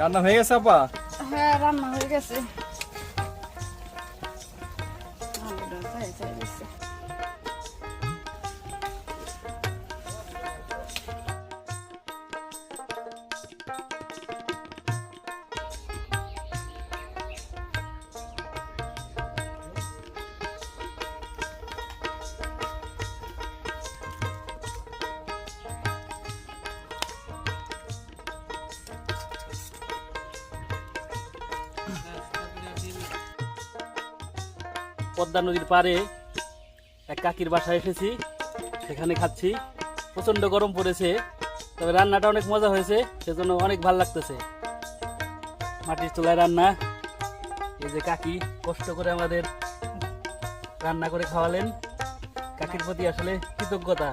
রান্না হয়ে গেছে আপা? হ্যাঁ, রান্না হয়ে গেছে। আলুটা ভাজা হয়ে গেছে। পদ্মা নদীর পাড়ে এক কাকির বাসায় এসেছি, সেখানে খাচ্ছি। প্রচন্ড গরম পড়েছে, তবে রান্নাটা অনেক মজা হয়েছে, সেজন্য অনেক ভালো লাগতেছে। মাটির চুলায় রান্না, এই যে কাকি কষ্ট করে আমাদের রান্না করে খাওয়ালেন, কাকির প্রতি আসলে কৃতজ্ঞতা।